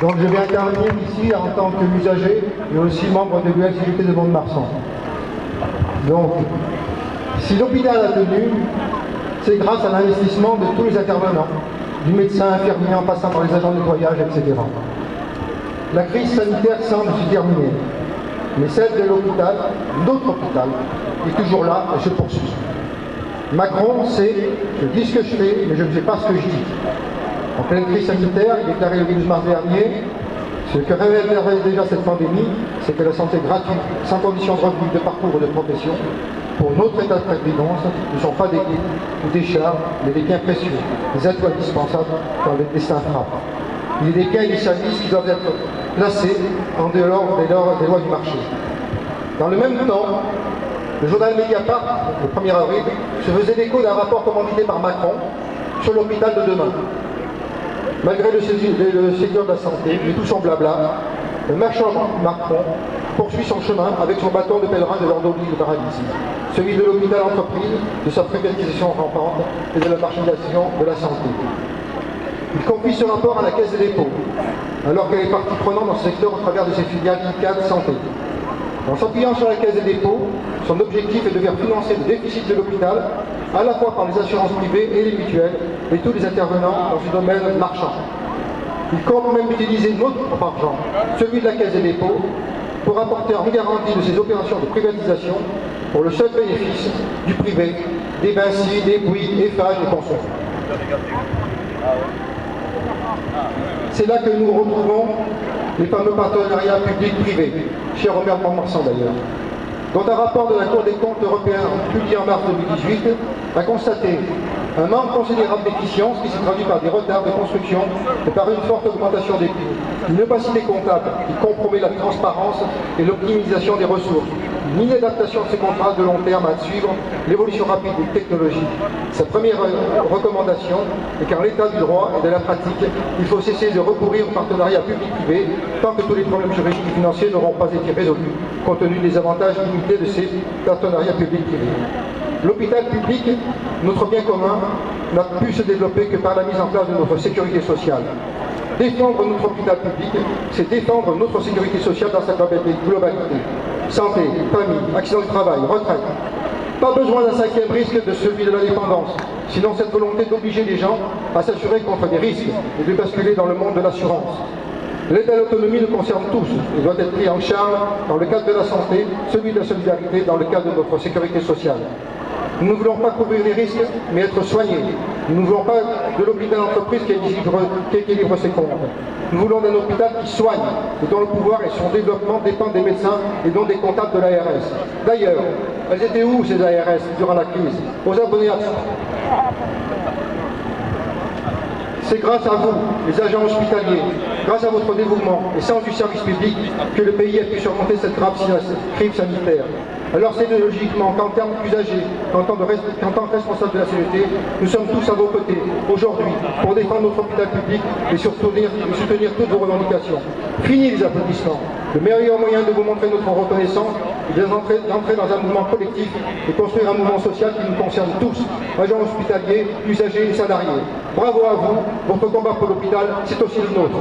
Donc je vais intervenir ici en tant qu'usager et aussi membre de l'USJT de Mont-de-Marsan. Donc, si l'hôpital a tenu, c'est grâce à l'investissement de tous les intervenants, du médecin, infirmier, en passant par les agents de nettoyage, etc. La crise sanitaire semble se terminer, mais celle de l'hôpital, notre hôpital, est toujours là et se poursuit. Macron sait, je dis ce que je fais, mais je ne fais pas ce que je dis. En pleine crise sanitaire, il déclarait le 12 mars dernier, ce que révèle déjà cette pandémie, c'est que la santé gratuite, sans condition de revenu, de parcours ou de profession, pour notre état de prévidence, ne sont pas des guides ou des chars, mais des biens précieux, des atouts indispensables quand le destin frappe. Il y a des biens et des services qui doivent être placés en dehors des lois du marché. Dans le même temps, le journal Mediapart, le 1er avril, se faisait l'écho d'un rapport commandité par Macron sur l'hôpital de demain. Malgré le Ségur de la santé et tout son blabla, le marchand Macron poursuit son chemin avec son bâton de pèlerin de l'ordolie de paralysie, celui de l'hôpital entreprise, de sa privatisation rampante et de la marchandisation de la santé. Il confie ce rapport à la Caisse des dépôts, alors qu'elle est partie prenante dans ce secteur au travers de ses filiales ICAD Santé. En s'appuyant sur la Caisse des dépôts, son objectif est de faire financer le déficit de l'hôpital, à la fois par les assurances privées et les mutuelles, et tous les intervenants dans ce domaine marchand. Il compte même utiliser notre argent, celui de la Caisse des dépôts, pour apporter en garantie de ces opérations de privatisation pour le seul bénéfice du privé, des Vinci, des Bouygues, Eiffage et consorts. C'est là que nous retrouvons les fameux partenariats publics-privés, cher Robert Mont-de-Marsan d'ailleurs, dont un rapport de la Cour des comptes européen publié en mars 2018 a constaté un manque considérable d'efficience qui s'est traduit par des retards de construction et par une forte augmentation des coûts, une opacité comptable qui compromet la transparence et l'optimisation des ressources, une inadaptation de ces contrats de long terme à suivre l'évolution rapide des technologies. Sa première recommandation est qu'en l'état du droit et de la pratique, il faut cesser de recourir aux partenariats public-privé tant que tous les problèmes juridiques et financiers n'auront pas été résolus compte tenu des avantages limités de ces partenariats public-privés. L'hôpital public, notre bien commun, n'a pu se développer que par la mise en place de notre sécurité sociale. Défendre notre hôpital public, c'est défendre notre sécurité sociale dans sa globalité. Santé, famille, accident du travail, retraite. Pas besoin d'un cinquième risque de celui de la dépendance, sinon cette volonté d'obliger les gens à s'assurer contre des risques et de basculer dans le monde de l'assurance. L'aide à l'autonomie nous concerne tous et doit être pris en charge dans le cadre de la santé, celui de la solidarité dans le cadre de notre sécurité sociale. Nous ne voulons pas couvrir les risques, mais être soignés. Nous ne voulons pas de l'hôpital d'entreprise qui équilibre ses comptes. Nous voulons d'un hôpital qui soigne et dont le pouvoir et son développement dépendent des médecins et non des comptables de l'ARS. D'ailleurs, elles étaient où ces ARS durant la crise? Aux abonnés à... C'est grâce à vous, les agents hospitaliers, grâce à votre dévouement et sens du service public, que le pays a pu surmonter cette grave crise sanitaire. Alors c'est logiquement qu'en termes d'usagers, qu'en tant que responsable de la CGT, nous sommes tous à vos côtés, aujourd'hui, pour défendre notre hôpital public et soutenir toutes vos revendications. Fini les applaudissements. Le meilleur moyen de vous montrer notre reconnaissance est d'entrer dans un mouvement collectif et construire un mouvement social qui nous concerne tous, agents hospitaliers, usagers et salariés. Bravo à vous, votre combat pour l'hôpital, c'est aussi le nôtre.